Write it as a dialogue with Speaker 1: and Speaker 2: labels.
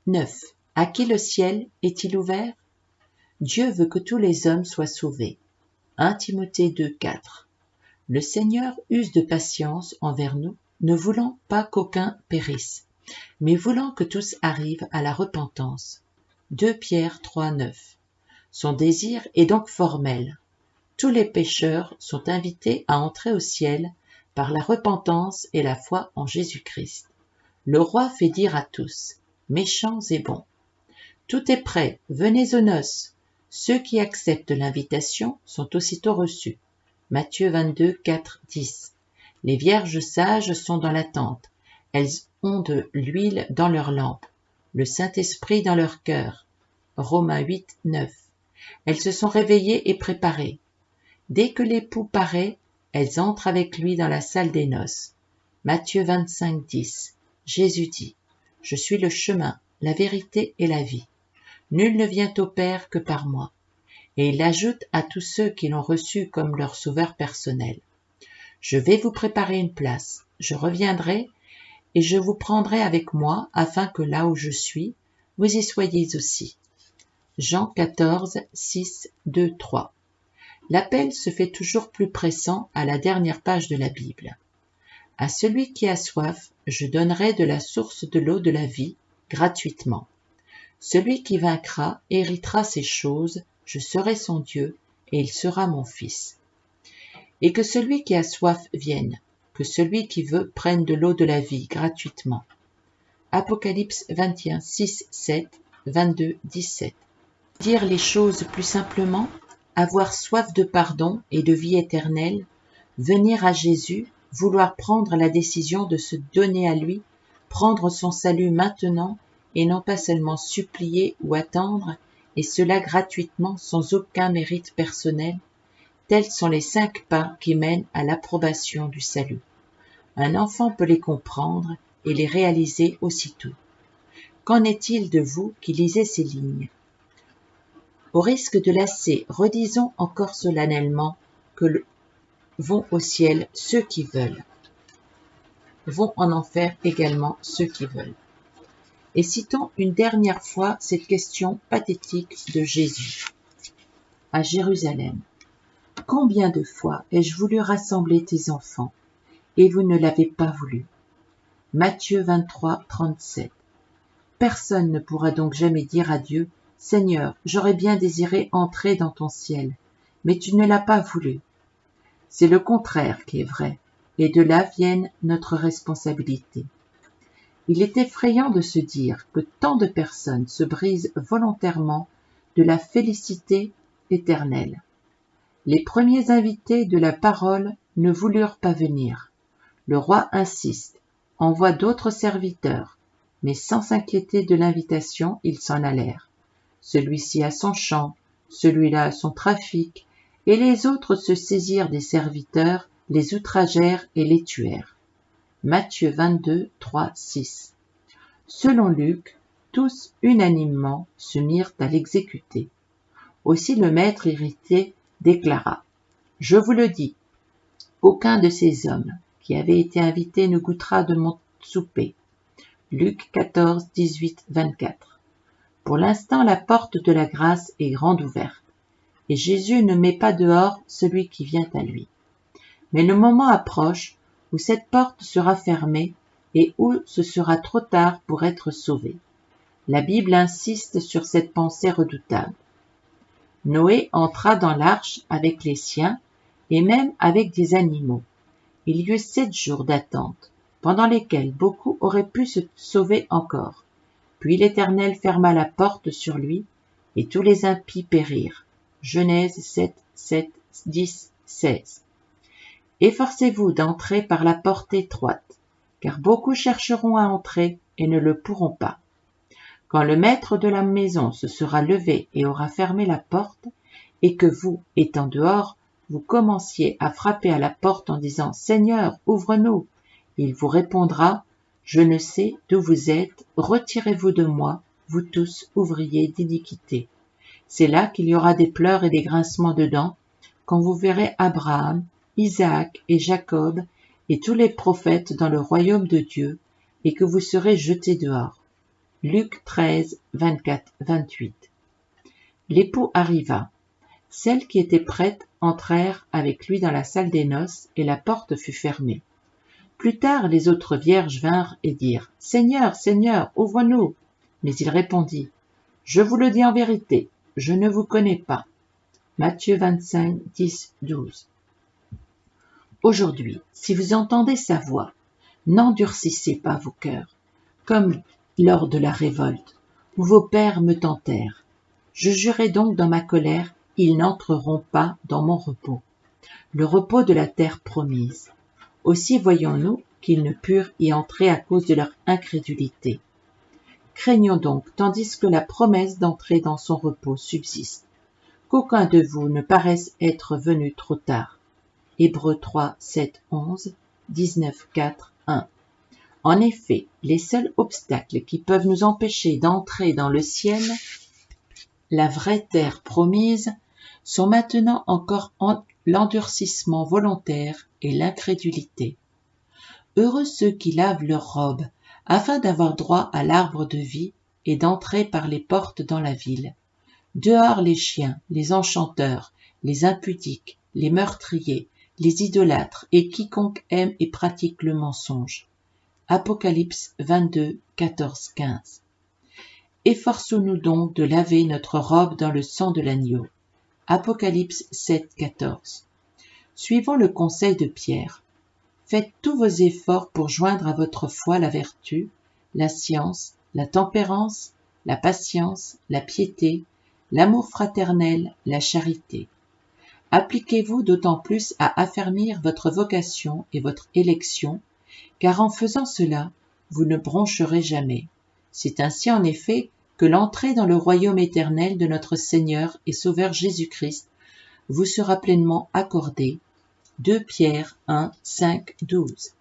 Speaker 1: 9. À qui le ciel est-il ouvert? Dieu veut que tous les hommes soient sauvés. 1 Timothée 2, 4. Le Seigneur use de patience envers nous, ne voulant pas qu'aucun périsse, mais voulant que tous arrivent à la repentance. 2 Pierre 3, 9. Son désir est donc formel. Tous les pécheurs sont invités à entrer au ciel par la repentance et la foi en Jésus-Christ. Le roi fait dire à tous, méchants et bons, tout est prêt, venez aux noces. Ceux qui acceptent l'invitation sont aussitôt reçus. Matthieu 22, 4, 10. Les vierges sages sont dans l'attente. Elles ont de l'huile dans leurs lampes, le Saint-Esprit dans leur cœur. Romains 8, 9. Elles se sont réveillées et préparées. Dès que l'époux paraît, elles entrent avec lui dans la salle des noces. Matthieu 25, 10. Jésus dit, « Je suis le chemin, la vérité et la vie. Nul ne vient au Père que par moi. » Et il ajoute à tous ceux qui l'ont reçu comme leur sauveur personnel. « Je vais vous préparer une place. Je reviendrai et je vous prendrai avec moi afin que là où je suis, vous y soyez aussi. » Jean 14, 6, 2, 3. L'appel se fait toujours plus pressant à la dernière page de la Bible. « À celui qui a soif, je donnerai de la source de l'eau de la vie, gratuitement. Celui qui vaincra héritera ces choses, je serai son Dieu, et il sera mon fils. Et que celui qui a soif vienne, que celui qui veut prenne de l'eau de la vie gratuitement. » Apocalypse 21, 6, 7, 22, 17. Dire les choses plus simplement, avoir soif de pardon et de vie éternelle, venir à Jésus, vouloir prendre la décision de se donner à lui, prendre son salut maintenant et non pas seulement supplier ou attendre, et cela gratuitement sans aucun mérite personnel, tels sont les 5 pas qui mènent à l'approbation du salut. Un enfant peut les comprendre et les réaliser aussitôt. Qu'en est-il de vous qui lisez ces lignes? Au risque de lasser, redisons encore solennellement que vont au ciel ceux qui veulent, vont en enfer également ceux qui veulent. Et citons une dernière fois cette question pathétique de Jésus. À Jérusalem, « Combien de fois ai-je voulu rassembler tes enfants, et vous ne l'avez pas voulu ?» Matthieu 23, 37. Personne ne pourra donc jamais dire à Dieu, « Seigneur, j'aurais bien désiré entrer dans ton ciel, mais tu ne l'as pas voulu. » C'est le contraire qui est vrai, et de là vienne notre responsabilité. Il est effrayant de se dire que tant de personnes se brisent volontairement de la félicité éternelle. Les premiers invités de la parole ne voulurent pas venir. Le roi insiste, envoie d'autres serviteurs, mais sans s'inquiéter de l'invitation, ils s'en allèrent. Celui-ci a son champ, celui-là a son trafic, et les autres se saisirent des serviteurs, les outragèrent et les tuèrent. Matthieu 22, 3, 6. Selon Luc, tous unanimement se mirent à l'exécuter. Aussi le maître irrité déclara, « Je vous le dis, aucun de ces hommes qui avaient été invités ne goûtera de mon souper. » Luc 14, 18, 24. Pour l'instant, la porte de la grâce est grande ouverte, et Jésus ne met pas dehors celui qui vient à lui. Mais le moment approche où cette porte sera fermée et où ce sera trop tard pour être sauvé. La Bible insiste sur cette pensée redoutable. Noé entra dans l'arche avec les siens et même avec des animaux. Il y eut 7 jours d'attente, pendant lesquels beaucoup auraient pu se sauver encore. Puis l'Éternel ferma la porte sur lui, et tous les impies périrent. Genèse 7, 7, 10, 16. Efforcez-vous d'entrer par la porte étroite, car beaucoup chercheront à entrer et ne le pourront pas. Quand le maître de la maison se sera levé et aura fermé la porte, et que vous, étant dehors, vous commenciez à frapper à la porte en disant « Seigneur, ouvre-nous !» il vous répondra « Je ne sais d'où vous êtes, retirez-vous de moi, vous tous ouvriers d'iniquité. » C'est là qu'il y aura des pleurs et des grincements de dents, quand vous verrez Abraham, Isaac et Jacob et tous les prophètes dans le royaume de Dieu, et que vous serez jetés dehors. Luc 13, 24-28. L'époux arriva. Celles qui étaient prêtes entrèrent avec lui dans la salle des noces, et la porte fut fermée. Plus tard, les autres vierges vinrent et dirent « Seigneur, Seigneur, ouvre-nous » Mais il répondit « Je vous le dis en vérité, je ne vous connais pas. » Matthieu 25, 10, 12. Aujourd'hui, si vous entendez sa voix, n'endurcissez pas vos cœurs, comme lors de la révolte, où vos pères me tentèrent. Je jurai donc dans ma colère, ils n'entreront pas dans mon repos, le repos de la terre promise. Aussi voyons-nous qu'ils ne purent y entrer à cause de leur incrédulité. Craignons donc, tandis que la promesse d'entrer dans son repos subsiste, qu'aucun de vous ne paraisse être venu trop tard. Hébreux 3, 7, 11, 19, 4, 1. En effet, les seuls obstacles qui peuvent nous empêcher d'entrer dans le ciel, la vraie terre promise, sont maintenant encore l'endurcissement volontaire et l'incrédulité. Heureux ceux qui lavent leurs robes, afin d'avoir droit à l'arbre de vie et d'entrer par les portes dans la ville. Dehors les chiens, les enchanteurs, les impudiques, les meurtriers, les idolâtres et quiconque aime et pratique le mensonge. Apocalypse 22, 14, 15. Efforçons-nous donc de laver notre robe dans le sang de l'agneau. Apocalypse 7, 14. Suivons le conseil de Pierre. Faites tous vos efforts pour joindre à votre foi la vertu, la science, la tempérance, la patience, la piété, l'amour fraternel, la charité. Appliquez-vous d'autant plus à affermir votre vocation et votre élection, car en faisant cela, vous ne broncherez jamais. C'est ainsi en effet que l'entrée dans le royaume éternel de notre Seigneur et Sauveur Jésus-Christ vous sera pleinement accordée. 2 Pierre 1, 5, 12.